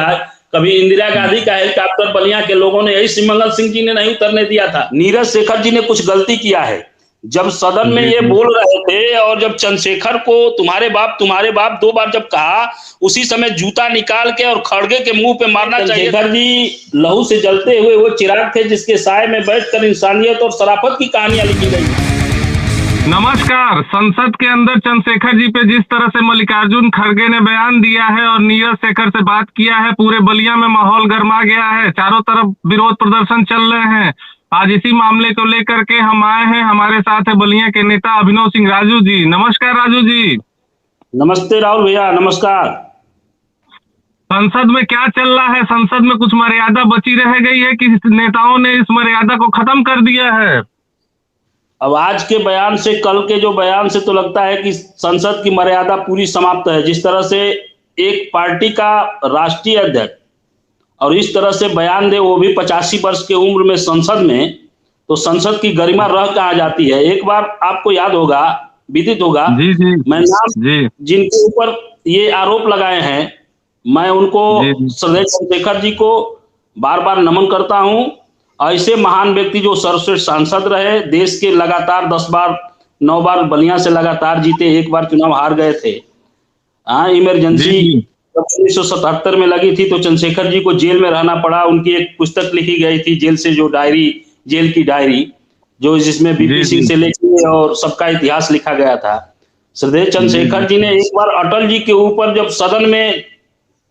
है। कभी इंदिरा गांधी का हेलीकॉप्टर बलिया के लोगों ने यही श्रीमंगल सिंह जी ने नहीं उतरने दिया था। नीरज शेखर जी ने कुछ गलती किया है। जब सदन में ये बोल रहे थे और जब चंद्रशेखर को तुम्हारे बाप 2 बार जब कहा, उसी समय जूता निकाल के और खड़गे के मुंह पे मारना चाहिए। चंद्रशेखर जी लहू से जलते हुए वो चिराग थे जिसके साए में बैठकर इंसानियत और शराफत की कहानियां लिखी गई। नमस्कार। संसद के अंदर चंद्रशेखर जी पे जिस तरह से मल्लिकार्जुन खड़गे ने बयान दिया है और नीरज शेखर से बात किया है, पूरे बलिया में माहौल गर्मा गया है। चारों तरफ विरोध प्रदर्शन चल रहे हैं। आज इसी मामले को लेकर के हम आए हैं। हमारे साथ है बलिया के नेता अभिनव सिंह राजू जी। नमस्कार राजू जी। नमस्ते राहुल भैया, नमस्कार। संसद में क्या चल रहा है? संसद में कुछ मर्यादा बची रह गई है कि नेताओं ने इस मर्यादा को खत्म कर दिया है? अब आज के बयान से, कल के जो बयान से तो लगता है कि संसद की मर्यादा पूरी समाप्त है। जिस तरह से एक पार्टी का राष्ट्रीय अध्यक्ष और इस तरह से बयान दे, वो भी 85 वर्ष की उम्र में संसद में, तो संसद की गरिमा रह कहाँ जाती है। एक बार आपको याद होगा, विदित होगा, मैं नाम जिनके ऊपर ये आरोप लगाए हैं, मैं उनको श्रद्धेय चंद्रशेखर जी को बार बार नमन करता हूं। ऐसे महान व्यक्ति जो सर्वश्रेष्ठ सांसद रहे, देश के लगातार 10 बार 9 बार बलिया से लगातार जीते, एक बार चुनाव हार गए थे। इमरजेंसी 1977 में लगी थी तो चंद्रशेखर जी को जेल में रहना पड़ा। उनकी एक पुस्तक लिखी गई थी जेल से, जो डायरी, जेल की डायरी, जो जिसमें बीपी सिंह से लेकर और सबका इतिहास लिखा गया था। श्रद्धेय चंद्रशेखर जी ने एक बार अटल जी के ऊपर, जब सदन में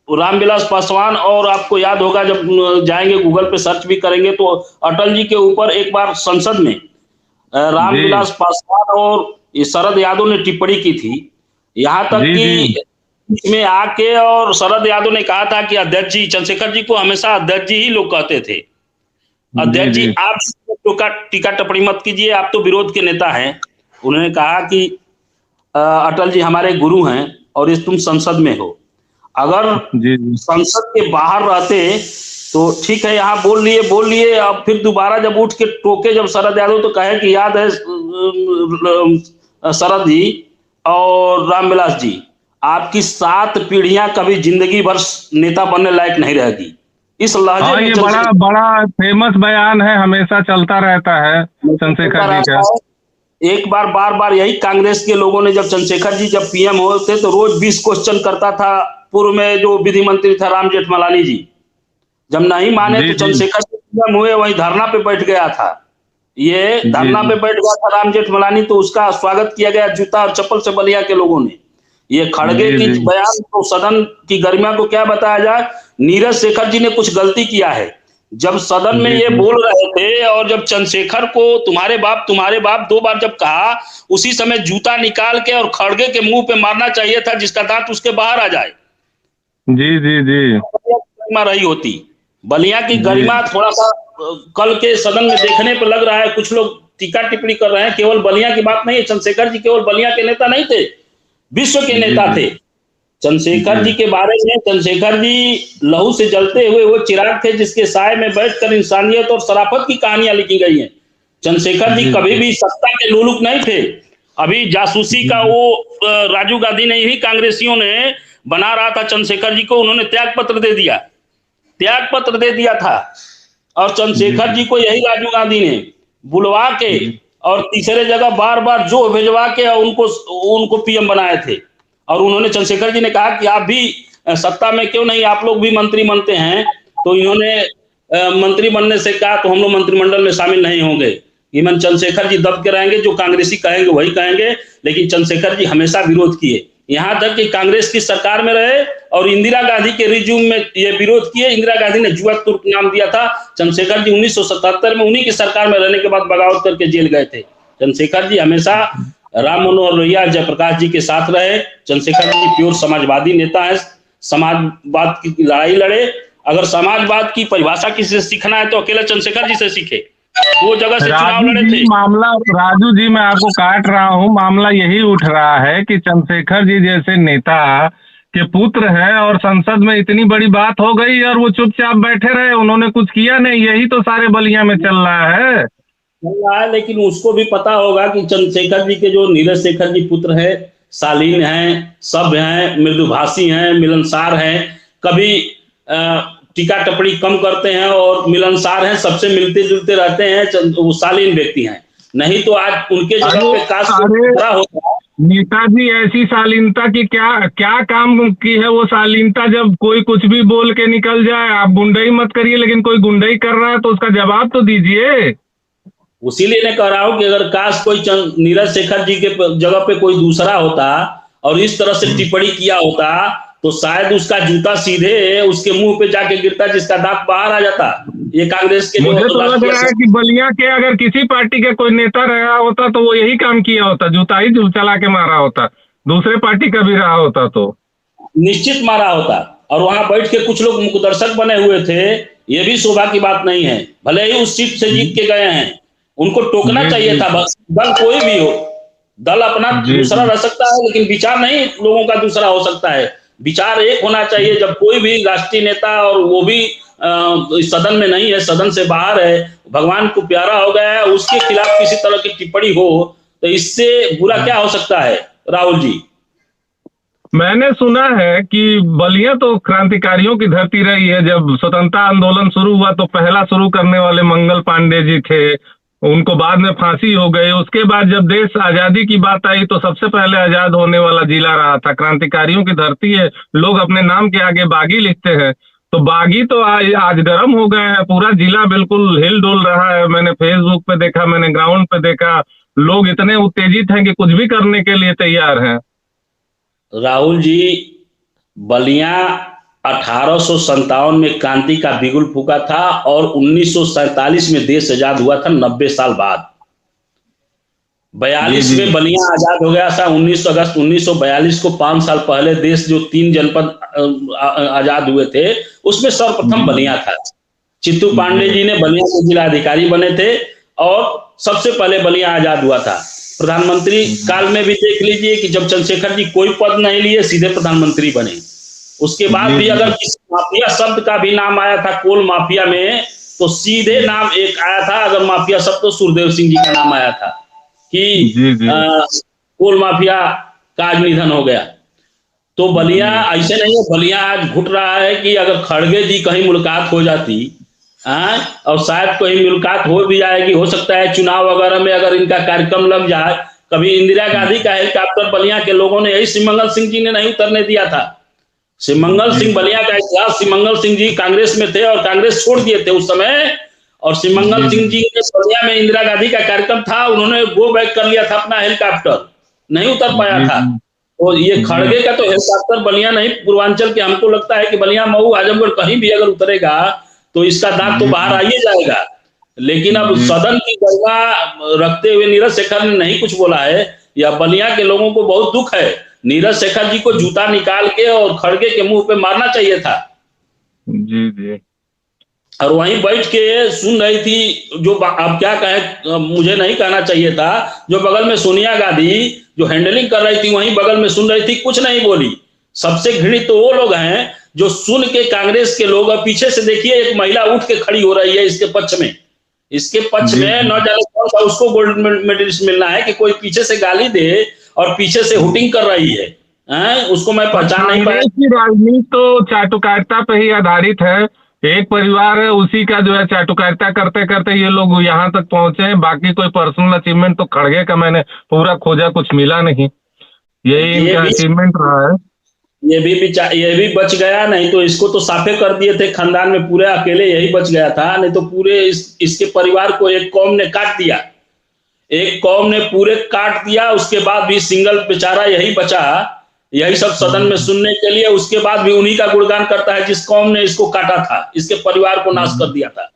रामविलास पासवान, और आपको याद होगा, जब जाएंगे गूगल पे सर्च भी करेंगे तो अटल जी के ऊपर एक बार संसद में रामविलास पासवान और शरद यादव ने टिप्पणी की थी। यहाँ तक कि इसमें आके और शरद यादव ने कहा था कि अध्यक्ष जी, चंद्रशेखर जी को हमेशा अध्यक्ष जी ही लोग कहते थे, अध्यक्ष जी आप टीका टिप्पणी मत कीजिए, आप तो विरोध के नेता हैं। उन्होंने कहा कि अटल जी हमारे गुरु हैं और इस तुम संसद में हो। अगर संसद के बाहर रहते तो ठीक है, यहाँ बोल लिए, अब फिर दोबारा जब उठ के टोके जब शरद यादव, तो कहे कि याद है शरद जी और रामविलास जी, आपकी 7 पीढ़ियां कभी जिंदगी भर नेता बनने लायक नहीं रहेगी। इस लहजे में ये बड़ा फेमस बयान है, हमेशा चलता रहता है चंद्रशेखर जी का। एक बार बार बार यही कांग्रेस के लोगों ने, जब चंद्रशेखर जी जब पीएम होते तो रोज 20 क्वेश्चन करता था। पूर्व में जो विधि मंत्री था राम जेठमलानी जी, जब नहीं माने तो चंद्रशेखर जी पीएम हुए, वही धरना पे बैठ गया था। ये धरना पे बैठ गया था राम जेठमलानी, तो उसका स्वागत किया गया जूता और चप्पल से बलिया के लोगों ने। ये खड़गे की बयान तो सदन की गरिमा को क्या बताया जाए। नीरज शेखर जी ने कुछ गलती किया है। जब सदन में ये बोल रहे थे और जब चंद्रशेखर को तुम्हारे बाप 2 बार जब कहा, उसी समय जूता निकाल के और खड़गे के मुंह पे मारना चाहिए था, जिसका दांत उसके बाहर आ जाए। गरिमा रही होती। बलिया की गरिमा थोड़ा सा कल के सदन में देखने पर लग रहा है, कुछ लोग टीका टिप्पणी कर रहे हैं। केवल बलिया की बात नहीं है, चंद्रशेखर जी केवल बलिया के नेता नहीं थे, विश्व के नेता थे। चंद्रशेखर जी के बारे में, चंद्रशेखर जी लहू से जलते हुए वो चिराग थे जिसके साए में बैठकर इंसानियत और शराफत की कहानियां लिखी गई हैं। चंद्रशेखर जी कभी भी सत्ता के लोलुप नहीं थे। अभी जासूसी का वो राजीव गांधी ने ही कांग्रेसियों ने बना रहा था चंद्रशेखर जी को, उन्होंने त्याग पत्र दे दिया था। और चंद्रशेखर जी को यही राजीव गांधी ने बुलवा के और तीसरे जगह बार बार जो भेजवा के उनको पीएम बनाए थे। और उन्होंने, चंद्रशेखर जी ने कहा कि आप भी सत्ता में क्यों नहीं, आप लोग भी मंत्री बनते हैं। तो इन्होंने मंत्री बनने से कहा तो हम लोग मंत्रिमंडल में शामिल नहीं होंगे। इवन चंद्रशेखर जी दब के रहेंगे, जो कांग्रेसी कहेंगे वही कहेंगे। लेकिन चंद्रशेखर जी हमेशा विरोध किए, यहाँ तक कि कांग्रेस की सरकार में रहे और इंदिरा गांधी के रिज्यूम में ये विरोध किए। इंदिरा गांधी ने जुआ तुर्क नाम दिया था। चंद्रशेखर जी 1977 में उन्हीं की सरकार में रहने के बाद बगावत करके जेल गए थे। चंद्रशेखर जी हमेशा राम मनोहर लोहिया, जयप्रकाश जी के साथ रहे। चंद्रशेखर जी प्योर समाजवादी नेता है, समाजवाद की लड़ाई लड़े। अगर समाजवाद की परिभाषा किसी से सीखना है तो अकेले चंद्रशेखर जी से सीखे। 2 जगह से चुनाव लड़े थे। मामला, राजू जी मैं आपको काट रहा हूँ, मामला यही उठ रहा है कि चंद्रशेखर जी जैसे नेता के पुत्र है और संसद में इतनी बड़ी बात हो गई और वो चुपचाप बैठे रहे, उन्होंने कुछ किया नहीं। यही तो सारे बलिया में चल रहा है। लेकिन उसको भी पता होगा कि चंद्रशेखर जी के जो नीरज शेखर जी पुत्र है, शालीन हैं, सभ्य हैं, मृदुभाषी हैं, मिलनसार हैं। कभी टीका टिप्पणी कम करते हैं और मिलनसार हैं, सबसे मिलते जुलते रहते हैं, वो शालीन व्यक्ति हैं। नहीं तो आज उनके जगह पे काश खड़ा होता। नेताजी ऐसी शालीनता की क्या क्या काम की है वो शालीनता, जब कोई कुछ भी बोल के निकल जाए। आप गुंडई मत करिए, लेकिन कोई गुंडई कर रहा है तो उसका जवाब तो दीजिए। उसीलिए मैं कह रहा हूं कि अगर काश कोई नीरज शेखर जी के जगह पे कोई दूसरा होता और इस तरह से टिप्पणी किया होता तो शायद उसका जूता सीधे उसके मुंह पे जाके गिरता, जिसका दांत बाहर आ जाता। ये कांग्रेस के मुझे तो लग रहा है कि बलिया के अगर किसी पार्टी का कोई नेता रहा होता तो वो यही काम किया होता, जूता ही चला के मारा होता, दूसरे पार्टी का भी रहा होता तो निश्चित मारा होता। और वहां बैठ के कुछ लोग मुख्य दर्शक बने हुए थे, ये भी शोभा की बात नहीं है। भले ही उस सीट से जीत के गए हैं, उनको टोकना चाहिए था। बस दल कोई भी हो, दल अपना दूसरा रह सकता है, लेकिन विचार नहीं लोगों का दूसरा हो सकता है। विचार एक होना चाहिए। जब कोई भी राष्ट्रीय नेता, और वो भी सदन में नहीं है, सदन से बाहर है, भगवान को प्यारा हो गया है, उसके खिलाफ किसी तरह की टिप्पणी हो तो इससे बुरा क्या हो सकता है? राहुल जी, मैंने सुना है कि बलिया तो क्रांतिकारियों की धरती रही है। जब स्वतंत्रता आंदोलन शुरू हुआ तो पहला शुरू करने वाले मंगल पांडे जी थे, उनको बाद में फांसी हो गई। उसके बाद जब देश आजादी की बात आई तो सबसे पहले आजाद होने वाला जिला रहा था। क्रांतिकारियों की धरती है, लोग अपने नाम के आगे बागी लिखते हैं, तो बागी तो आज गर्म हो गए हैं। पूरा जिला बिल्कुल हिल डोल रहा है। मैंने फेसबुक पे देखा, मैंने ग्राउंड पे देखा, लोग इतने उत्तेजित हैं कि कुछ भी करने के लिए तैयार हैं। राहुल जी, बलिया 1857 में क्रांति का बिगुल फूका था और 1947 में देश आजाद हुआ था, 90 साल बाद। 42 में बलिया आजाद हो गया था। 19 अगस्त 1942 को 5 साल पहले देश जो 3 जनपद आजाद हुए थे उसमें सर्वप्रथम बलिया था। चित्तू पांडे जी ने बलिया के जिलाधिकारी बने थे और सबसे पहले बलिया आजाद हुआ था। प्रधानमंत्री काल में भी देख लीजिए कि जब चंद्रशेखर जी कोई पद नहीं लिए, सीधे प्रधानमंत्री बने। उसके बाद भी अगर किसी माफिया शब्द का भी नाम आया था कोल माफिया में, तो सीधे नाम एक आया था। अगर माफिया शब्द तो सुरदेव सिंह जी का नाम आया था कि कोल माफिया का आज निधन हो गया। तो बलिया ऐसे नहीं है। बलिया आज घुट रहा है कि अगर खड़गे जी कहीं मुलाकात हो जाती, और शायद कहीं मुलाकात हो भी जाएगी, हो सकता है चुनाव वगैरह में अगर इनका कार्यक्रम लग जाए। कभी इंदिरा गांधी का हेलीकॉप्टर बलिया के लोगों ने, यही सिमंगल सिंह जी ने नहीं उतरने दिया था। सिमंगल सिंह, बलिया का इतिहास, सिमंगल सिंह जी कांग्रेस में थे और कांग्रेस छोड़ दिए थे उस समय, और सिमंगल सिंह जी ने बलिया में इंदिरा गांधी का कार्यक्रम था, उन्होंने गो बैक कर लिया था अपना हेलीकॉप्टर, नहीं उतर पाया था। तो ये खड़गे का तो हेलीकॉप्टर बलिया नहीं, पूर्वांचल के, हमको लगता है कि बलिया, मऊ, आजमगढ़ कहीं भी अगर उतरेगा तो इसका दाग तो बाहर आ ही जाएगा। लेकिन अब सदन की गरिमा रखते हुए नीरज शेखर ने नहीं कुछ बोला है। या बलिया के लोगों को बहुत दुख है। नीरज शेखर जी को जूता निकाल के और खड़गे के मुंह पे मारना चाहिए था। जी जी। और वहीं बैठ के सुन रही थी, जो अब क्या कहे, मुझे नहीं कहना चाहिए था, जो बगल में सोनिया गांधी जो हैंडलिंग कर रही थी वहीं बगल में सुन रही थी, कुछ नहीं बोली। सबसे घृणित तो वो लोग हैं जो सुन के कांग्रेस के लोग, और पीछे से देखिए एक महिला उठ के खड़ी हो रही है इसके पक्ष में। इसके पक्ष में न जाने कौन सा उसको गोल्ड मेडलिस्ट मिलना है कि कोई पीछे से गाली दे और पीछे से हुटिंग कर रही है। उसको मैं पहचान नहीं पाया। राजनीति तो चाटुकारिता पे ही आधारित है। एक परिवार है, उसी का जो है चाटुकारिता करते करते ये लोग यहाँ तक पहुंचे हैं। बाकी कोई पर्सनल अचीवमेंट तो खड़गे का मैंने पूरा खोजा, कुछ मिला नहीं। यही इनका अचीवमेंट रहा है। ये भी बच गया, नहीं तो इसको तो साफे कर दिए थे खानदान में, पूरे अकेले यही बच गया था। नहीं तो पूरे इसके परिवार को एक कौम ने काट दिया, एक कौम ने पूरे काट दिया। उसके बाद भी सिंगल बेचारा यही बचा, यही सब सदन में सुनने के लिए। उसके बाद भी उन्हीं का गुणगान करता है जिस कौम ने इसको काटा था, इसके परिवार को नाश कर दिया था।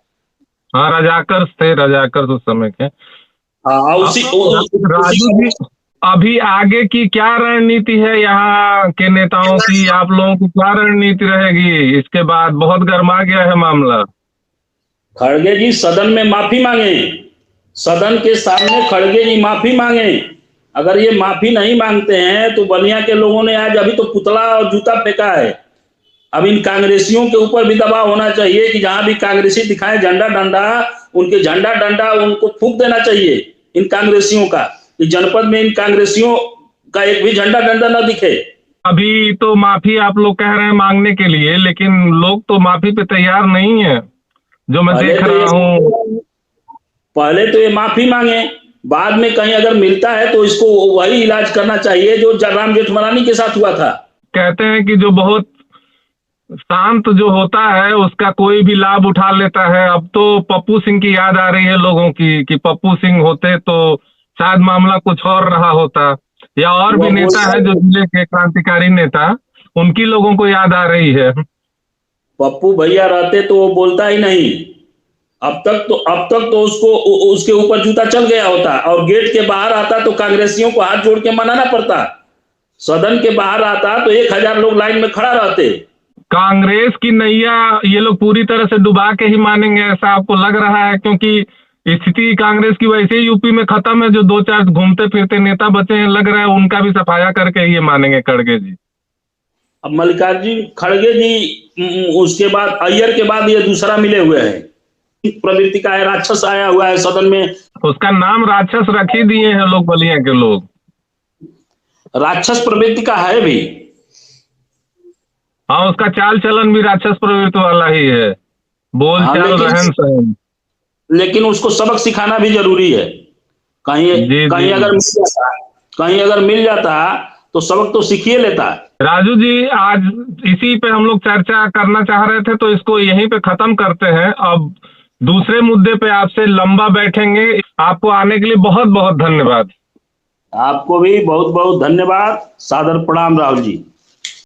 हाँ, रजाकर थे, रजाकर उस समय के। हाँ, राजू जी, अभी आगे की क्या रणनीति है यहाँ के नेताओं की? आप लोगों की क्या रणनीति रहेगी इसके बाद? बहुत गर्मा गया है मामला। खड़गे जी सदन में माफी मांगे, सदन के सामने खड़गे जी माफी मांगे। अगर ये माफी नहीं मांगते हैं तो बलिया के लोगों ने आज अभी तो पुतला और जूता फेंका है। अब इन कांग्रेसियों के ऊपर भी दबाव होना चाहिए कि जहां भी कांग्रेसी दिखाए झंडा डंडा, उनके झंडा डंडा उनको फूंक देना चाहिए इन कांग्रेसियों का, कि जनपद में इन कांग्रेसियों का एक भी झंडा डंडा न दिखे। अभी तो माफी आप लोग कह रहे हैं मांगने के लिए, लेकिन लोग तो माफी पे तैयार नहीं है, जो मैं देख रहा हूँ। पहले तो ये माफी मांगे, बाद में कहीं अगर मिलता है तो इसको वही इलाज करना चाहिए जो राम जेठमलानी के साथ हुआ था। कहते हैं कि जो बहुत शांत जो होता है उसका कोई भी लाभ उठा लेता है। अब तो पप्पू सिंह की याद आ रही है लोगों की, कि पप्पू सिंह होते तो शायद मामला कुछ और रहा होता, या और भी नेता है जो जिले के क्रांतिकारी नेता, उनकी लोगों को याद आ रही है। पप्पू भैया रहते तो वो बोलता ही नहीं, अब तक तो उसको उसके ऊपर जूता चल गया होता, और गेट के बाहर आता तो कांग्रेसियों को हाथ जोड़ के मनाना पड़ता। सदन के बाहर आता तो 1000 लोग लाइन में खड़ा रहते। कांग्रेस की नैया ये लोग पूरी तरह से डुबा के ही मानेंगे, ऐसा आपको लग रहा है? क्योंकि स्थिति कांग्रेस की वैसे ही यूपी में खत्म है, जो 2-4 घूमते फिरते नेता बचे हैं, लग रहा है उनका भी सफाया करके ही ये मानेंगे खड़गे जी। अब मल्लिकार्जुन खड़गे जी उसके बाद अय्यर के बाद ये दूसरा मिले हुए हैं। प्रवृत्ति का है, राक्षस आया हुआ है सदन में। उसका नाम राक्षस रख ही दिए हैं लोग, बलिया के लोग। राक्षस प्रवृत्ति का है भी। हाँ, उसका चाल चलन भी राक्षस प्रवृत्ति वाला ही है, बोल चाल रहन सहन। लेकिन उसको सबक सिखाना भी जरूरी है। कहीं अगर मिल जाता तो सबक तो सीखिए लेता। राजू जी, आज इसी पे हम लोग चर्चा करना चाह रहे थे, तो इसको यहीं पे खत्म करते हैं। अब दूसरे मुद्दे पे आपसे लंबा बैठेंगे। आपको आने के लिए बहुत बहुत धन्यवाद। आपको भी बहुत बहुत धन्यवाद। सादर प्रणाम राहुल जी।